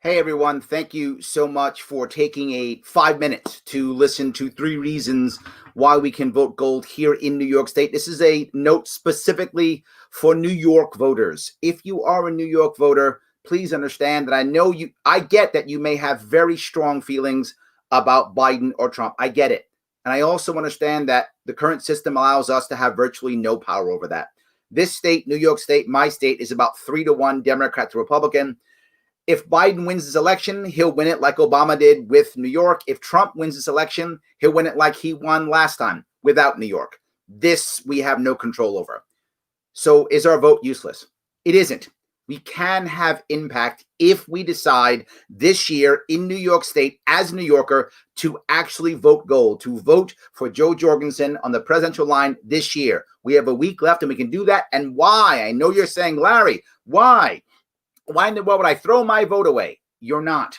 Hey everyone, thank you so much for taking 5 minutes to listen to 3 reasons why we can vote gold here in New York State. This is a note specifically for New York voters. If you are a New York voter, please understand that I get that you may have very strong feelings about Biden or Trump. I get it. And I also understand that the current system allows us to have virtually no power over that. This state, New York State, my state, is about 3-1 Democrat to Republican. If Biden wins this election, he'll win it like Obama did with New York. If Trump wins this election, he'll win it like he won last time without New York. This we have no control over. So is our vote useless? It isn't. We can have impact if we decide this year in New York State as a New Yorker to actually vote gold, to vote for Joe Jorgensen on the presidential line this year. We have a week left and we can do that. And why? I know you're saying, Larry, why? Why in the world would I throw my vote away? You're not.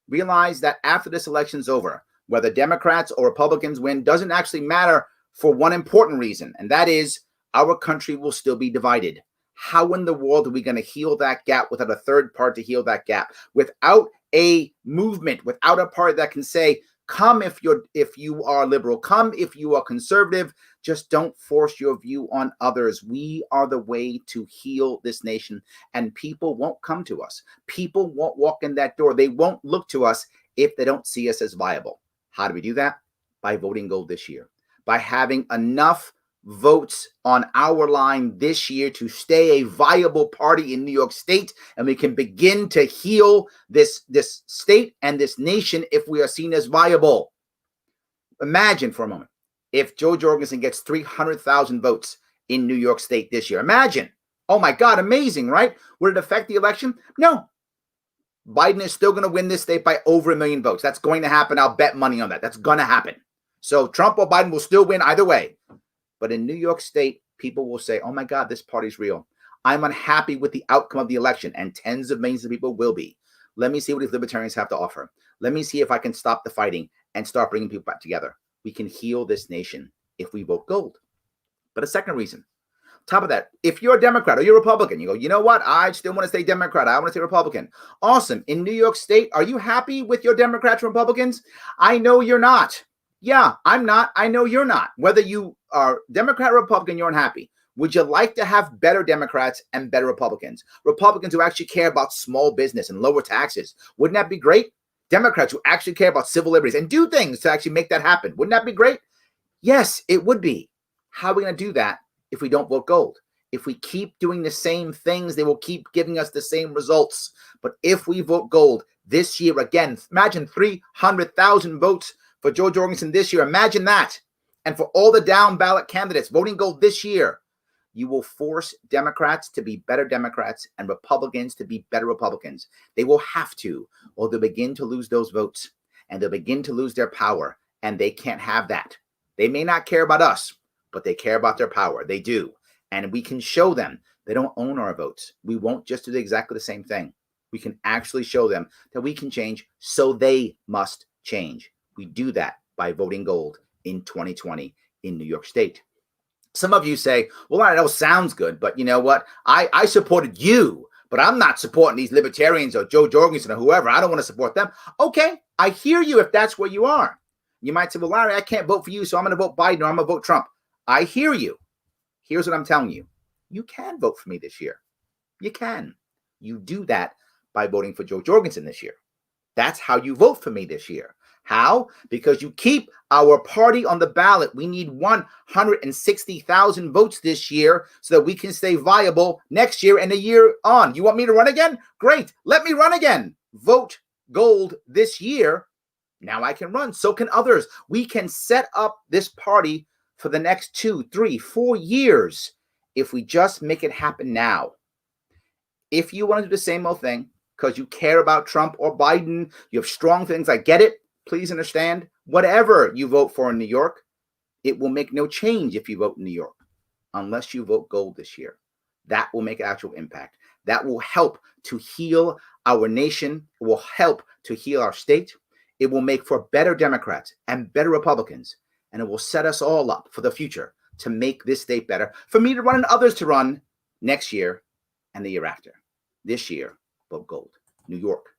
Realize that after this election's over, whether Democrats or Republicans win doesn't actually matter for one important reason, and that is our country will still be divided. How in the world are we going to heal that gap without a third party to heal that gap? Without a movement, without a party that can say, come if you are liberal, come if you are conservative, just don't force your view on others. We are the way to heal this nation, and people won't come to us. People won't walk in that door. They won't look to us if they don't see us as viable. How do we do that? By voting gold this year, by having enough votes on our line this year to stay a viable party in New York State, and we can begin to heal this state and this nation if we are seen as viable. Imagine for a moment if Joe Jorgensen gets 300,000 votes in New York State this year. Imagine. Oh my God, amazing, right? Would it affect the election? No. Biden is still going to win this state by over 1 million votes. That's going to happen. I'll bet money on that. That's going to happen. So Trump or Biden will still win either way. But in New York State, people will say, oh my God, this party's real. I'm unhappy with the outcome of the election, and tens of millions of people will be. Let me see what these libertarians have to offer. Let me see if I can stop the fighting and start bringing people back together. We can heal this nation if we vote gold. But a second reason, top of that, if you're a Democrat or you're a Republican, you go, you know what? I still want to stay Democrat. I want to stay Republican. Awesome. In New York State, are you happy with your Democrats and Republicans? I know you're not. Yeah, I'm not. I know you're not. Whether you are Democrat or Republican, you're unhappy. Would you like to have better Democrats and better Republicans? Republicans who actually care about small business and lower taxes. Wouldn't that be great? Democrats who actually care about civil liberties and do things to actually make that happen. Wouldn't that be great? Yes, it would be. How are we going to do that if we don't vote gold? If we keep doing the same things, they will keep giving us the same results. But if we vote gold this year, again, imagine 300,000 votes for Joe Jorgensen this year. Imagine that. And for all the down ballot candidates voting gold this year, you will force Democrats to be better Democrats and Republicans to be better Republicans. They will have to, or they'll begin to lose those votes and they'll begin to lose their power. And they can't have that. They may not care about us, but they care about their power. They do. And we can show them they don't own our votes. We won't just do exactly the same thing. We can actually show them that we can change, so they must change. We do that by voting gold in 2020 in New York State. Some of you say, well, that all sounds good, but you know what? I supported you, but I'm not supporting these libertarians or Joe Jorgensen or whoever. I don't want to support them. Okay, I hear you if that's where you are. You might say, well, Larry, I can't vote for you, so I'm going to vote Biden or I'm going to vote Trump. I hear you. Here's what I'm telling you. You can vote for me this year. You can. You do that by voting for Joe Jorgensen this year. That's how you vote for me this year. How? Because you keep our party on the ballot. We need 160,000 votes this year so that we can stay viable next year and a year on. You want me to run again? Great. Let me run again. Vote gold this year. Now I can run. So can others. We can set up this party for the next 2, 3, 4 years if we just make it happen now. If you want to do the same old thing because you care about Trump or Biden, you have strong things, I get it. Please understand, whatever you vote for in New York, it will make no change if you vote in New York, unless you vote gold this year. That will make actual impact. That will help to heal our nation. It will help to heal our state. It will make for better Democrats and better Republicans. And it will set us all up for the future to make this state better, for me to run and others to run next year and the year after. This year, vote gold. New York.